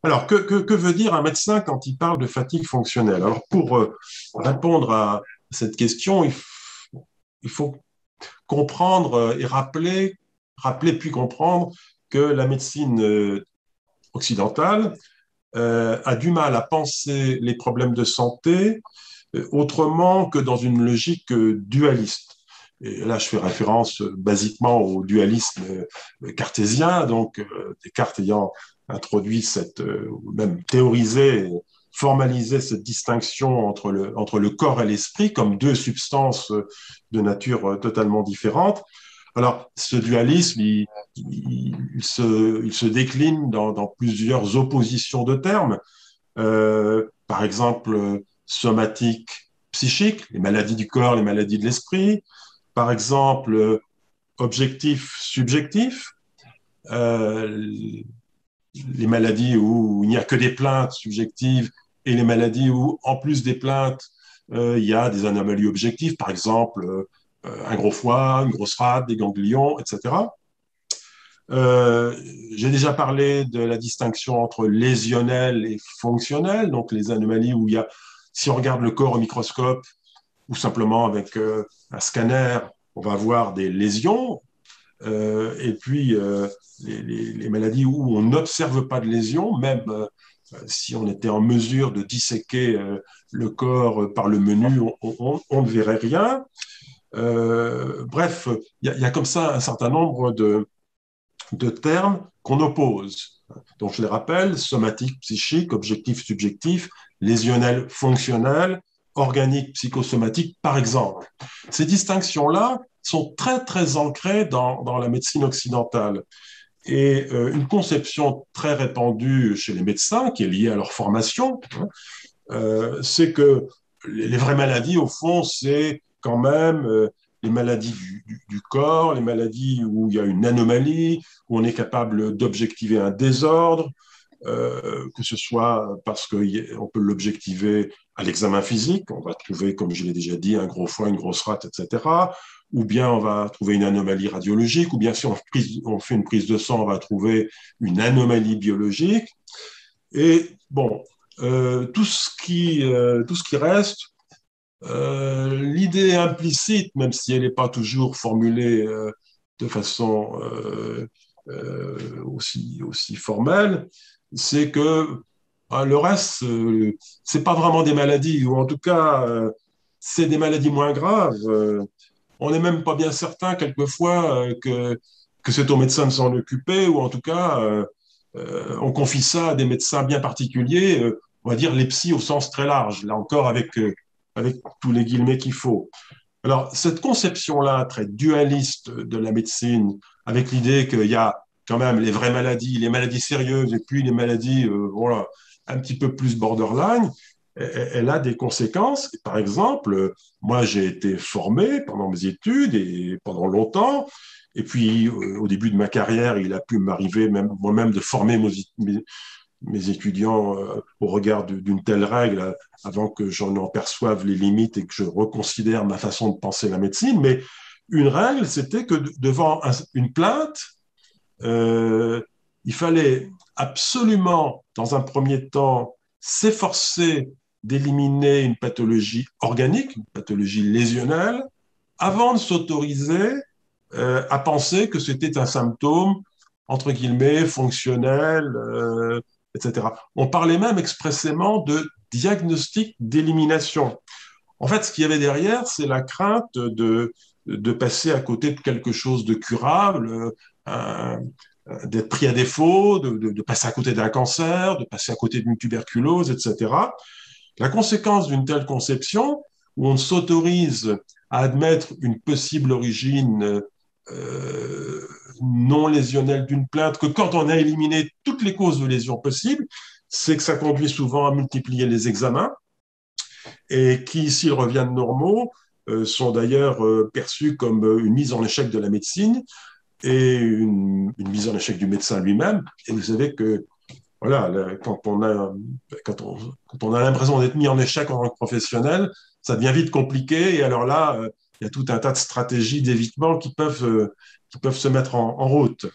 Alors, que veut dire un médecin quand il parle de fatigue fonctionnelle? Alors, pour répondre à cette question, il faut comprendre et rappeler puis comprendre que la médecine occidentale a du mal à penser les problèmes de santé autrement que dans une logique dualiste. Et là, je fais référence basiquement au dualisme cartésien, donc Descartes ayant introduit ou même théorisé, formalisé cette distinction entre le corps et l'esprit comme deux substances de nature totalement différentes. Alors, ce dualisme, il se décline dans plusieurs oppositions de termes. Par exemple, somatique, psychique, les maladies du corps, les maladies de l'esprit. Par exemple, objectif, subjectif, euh, les maladies où il n'y a que des plaintes subjectives et les maladies où, en plus des plaintes, il y a des anomalies objectives, par exemple, un gros foie, une grosse rate, des ganglions, etc. J'ai déjà parlé de la distinction entre lésionnel et fonctionnel, donc les anomalies où il y a, si on regarde le corps au microscope ou simplement avec un scanner, on va voir des lésions, et puis les maladies où on n'observe pas de lésions, même si on était en mesure de disséquer le corps par le menu, on ne verrait rien. Bref, il y a comme ça un certain nombre de termes qu'on oppose. Donc, je les rappelle, somatique, psychique, objectif, subjectif, lésionnel, fonctionnel, organique, psychosomatique, par exemple. Ces distinctions-là sont très, très ancrées dans la médecine occidentale. Et une conception très répandue chez les médecins, qui est liée à leur formation, c'est que les vraies maladies, au fond, c'est quand même les maladies du corps, les maladies où il y a une anomalie, où on est capable d'objectiver un désordre, que ce soit parce qu'on peut l'objectiver à l'examen physique, on va trouver, comme je l'ai déjà dit, un gros foie, une grosse rate, etc. Ou bien on va trouver une anomalie radiologique, ou bien si on fait une prise de sang, on va trouver une anomalie biologique. Et bon, tout ce qui reste, l'idée implicite, même si elle n'est pas toujours formulée de façon aussi formelle, c'est que le reste, c'est pas vraiment des maladies, ou en tout cas, c'est des maladies moins graves. On n'est même pas bien certain quelquefois que c'est au médecin de s'en occuper, ou en tout cas, on confie ça à des médecins bien particuliers, on va dire les psys au sens très large, là encore avec tous les guillemets qu'il faut. Alors, cette conception-là, très dualiste de la médecine, avec l'idée qu'il y a quand même les vraies maladies, les maladies sérieuses, et puis les maladies voilà, un petit peu plus borderline, elle a des conséquences. Par exemple, moi, j'ai été formé pendant mes études et pendant longtemps. Et puis, au début de ma carrière, il a pu m'arriver moi-même de former mes étudiants au regard d'une telle règle avant que j'en en perçoive les limites et que je reconsidère ma façon de penser la médecine. Mais une règle, c'était que devant une plainte, euh, il fallait absolument, dans un premier temps, s'efforcer d'éliminer une pathologie organique, une pathologie lésionnelle, avant de s'autoriser à penser que c'était un symptôme, entre guillemets, fonctionnel, etc. On parlait même expressément de diagnostic d'élimination. En fait, ce qu'il y avait derrière, c'est la crainte de passer à côté de quelque chose de curable, euh, d'être pris à défaut, de passer à côté d'un cancer, de passer à côté d'une tuberculose, etc. La conséquence d'une telle conception, où on s'autorise à admettre une possible origine non lésionnelle d'une plainte, que quand on a éliminé toutes les causes de lésion possibles, c'est que ça conduit souvent à multiplier les examens, et qui, s'ils reviennent normaux, sont d'ailleurs perçus comme une mise en échec de la médecine et une mise en échec du médecin lui-même. Et vous savez que voilà, quand on a l'impression d'être mis en échec en tant que professionnel, ça devient vite compliqué. Et alors là, il y a tout un tas de stratégies d'évitement qui peuvent se mettre en route.